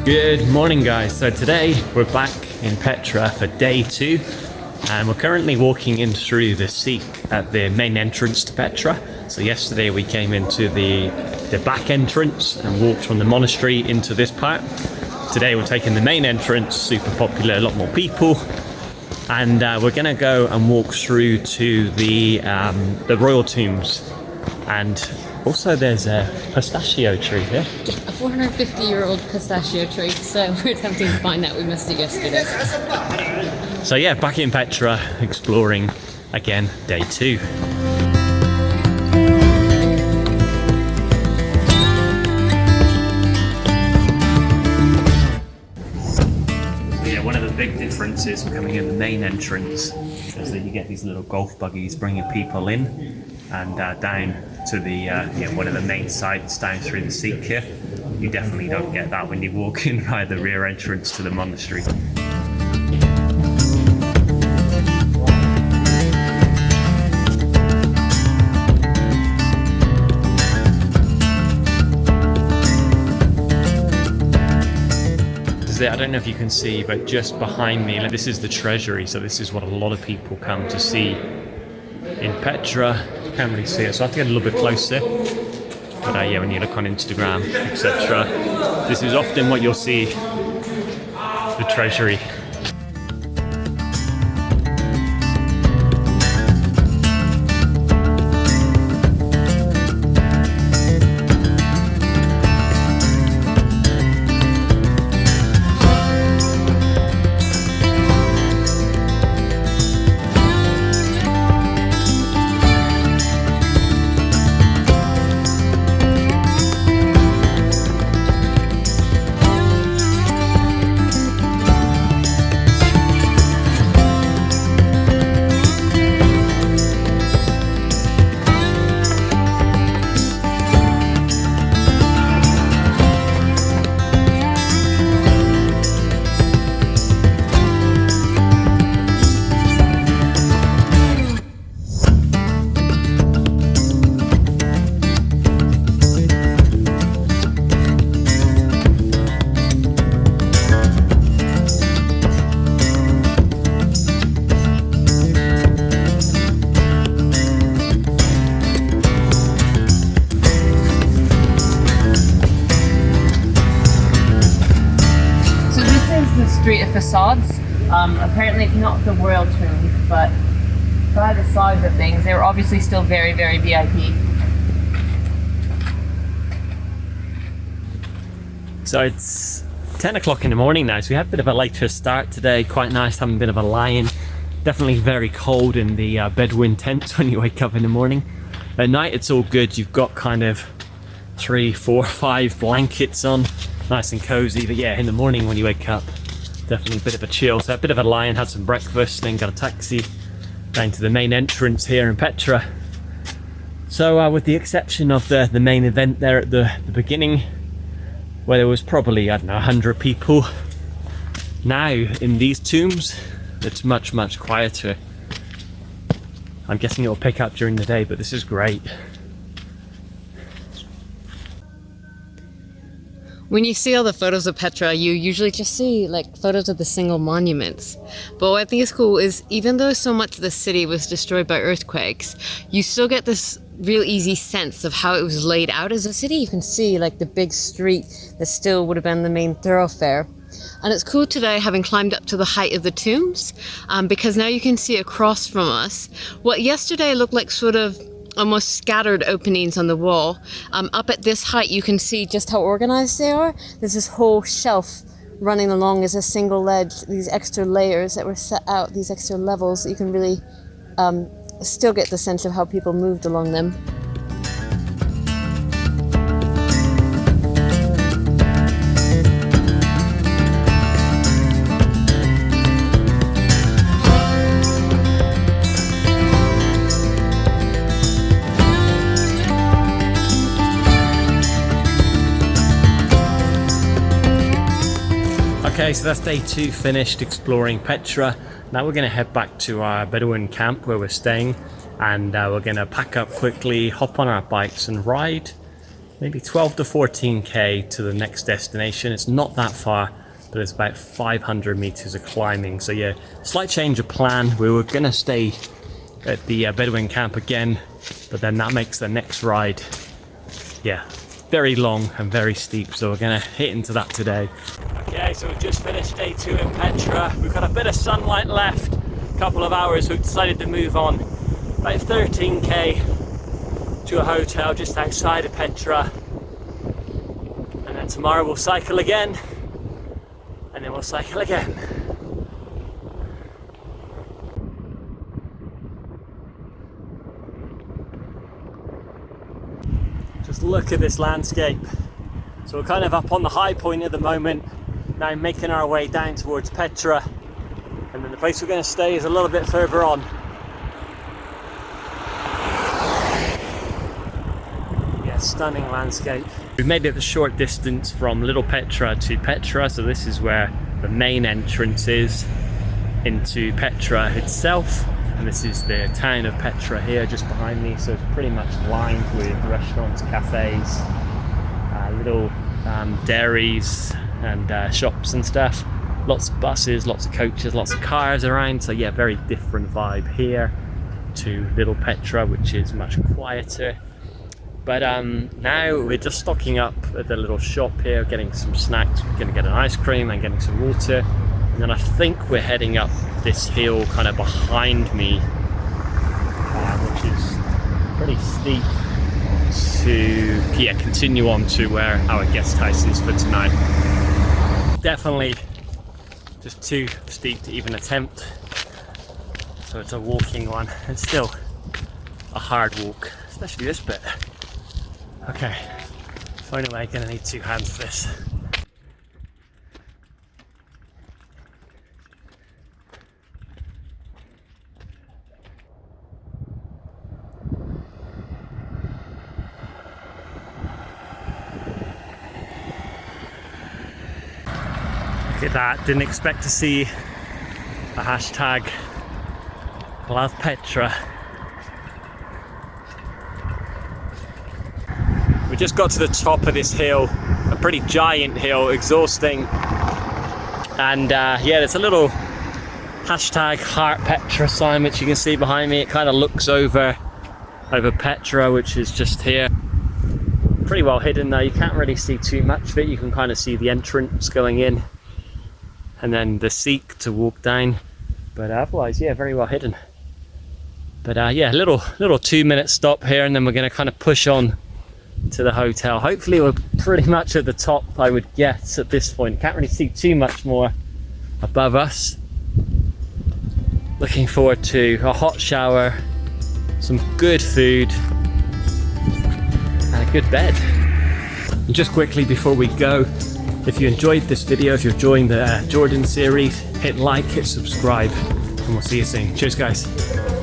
Good morning guys, so today we're back in Petra for day 2 and we're currently walking in through the Sikh at the main entrance to Petra. So yesterday we came into the back entrance and walked from the monastery into this part. Today we're taking the main entrance, super popular, a lot more people, and we're gonna go and walk through to the royal tombs. And also there's a pistachio tree here. A 450-year-old pistachio tree, so we're attempting to find that. We missed it yesterday. So yeah, back in Petra, exploring again, day 2. Yeah, one of the big differences coming in the main entrance is that you get these little golf buggies bringing people in and down to the one of the main sites down through the Sikh here. You definitely don't get that when you walk in via the rear entrance to the monastery. I don't know if you can see, but just behind me, this is the treasury. So this is what a lot of people come to see in Petra. You can't really see it, so I have to get a little bit closer. But yeah, when you look on Instagram, etc., this is often what you'll see, the treasury. Street of facades. Apparently it's not the royal tomb, but by the size of things, they were obviously still very, very VIP. So it's 10 o'clock in the morning now, so we have a bit of a later start today. Quite nice having a bit of a lie-in. Definitely very cold in the Bedouin tents when you wake up in the morning. At night it's all good. You've got kind of 3, 4, 5 blankets on, nice and cozy. But yeah, in the morning when you wake up, definitely a bit of a chill. So a bit of a lie-in, had some breakfast, then got a taxi down to the main entrance here in Petra. So with the exception of the main event there at the beginning, where there was probably, I don't know, 100 people, now in these tombs it's much quieter. I'm guessing it'll pick up during the day, but this is great. When you see all the photos of Petra, you usually just see like photos of the single monuments. But what I think is cool is even though so much of the city was destroyed by earthquakes, you still get this real easy sense of how it was laid out as a city. You can see like the big street that still would have been the main thoroughfare. And it's cool today, having climbed up to the height of the tombs, because now you can see across from us what yesterday looked like sort of almost scattered openings on the wall. Up at this height you can see just how organized they are. There's this whole shelf running along as a single ledge, these extra layers that were set out, these extra levels that you can really still get the sense of how people moved along them. Okay, so that's day 2 finished exploring Petra. Now we're going to head back to our Bedouin camp where we're staying, and we're going to pack up quickly, hop on our bikes and ride maybe 12 to 14k to the next destination. It's not that far, but it's about 500 meters of climbing. So yeah, slight change of plan. We were gonna stay at the Bedouin camp again, but then that makes the next ride, yeah, very long and very steep. So we're gonna hit into that today. Okay, so we've just finished day 2 in Petra. We've got a bit of sunlight left, a couple of hours. We've decided to move on about 13k to a hotel just outside of Petra. And then tomorrow we'll cycle again, and then we'll cycle again. Just look at this landscape. So we're kind of up on the high point at the moment, now making our way down towards Petra, and then the place we're going to stay is a little bit further on. Yeah, stunning landscape. We've made it a short distance from Little Petra to Petra, so this is where the main entrance is into Petra itself. And this is the town of Petra here just behind me, so it's pretty much lined with restaurants, cafes, little dairies and shops and stuff. Lots of buses, lots of coaches, lots of cars around. So yeah, very different vibe here to Little Petra, which is much quieter. But now we're just stocking up at the little shop here, getting some snacks. We're gonna get an ice cream and getting some water. And then I think we're heading up this hill kind of behind me, which is pretty steep, to continue on to where our guest house is for tonight. Definitely just too steep to even attempt, so it's a walking one. It's still a hard walk, especially this bit. Okay, finally gonna need 2 hands for this. Look at that, didn't expect to see a hashtag Love Petra. We just got to the top of this hill, a pretty giant hill, exhausting. And yeah, there's a little hashtag Heart Petra sign which you can see behind me. It kind of looks over Petra, which is just here. Pretty well hidden though, you can't really see too much of it. You can kind of see the entrance going in, and then the seek to walk down, but otherwise, yeah, very well hidden. But yeah, little 2-minute stop here, and then we're going to kind of push on to the hotel. Hopefully we're pretty much at the top, I would guess, at this point. Can't really see too much more above us. Looking forward to a hot shower, some good food, and a good bed. And just quickly before we go, if you enjoyed this video, if you're enjoying the Jordan series, hit like, hit subscribe, and we'll see you soon. Cheers guys.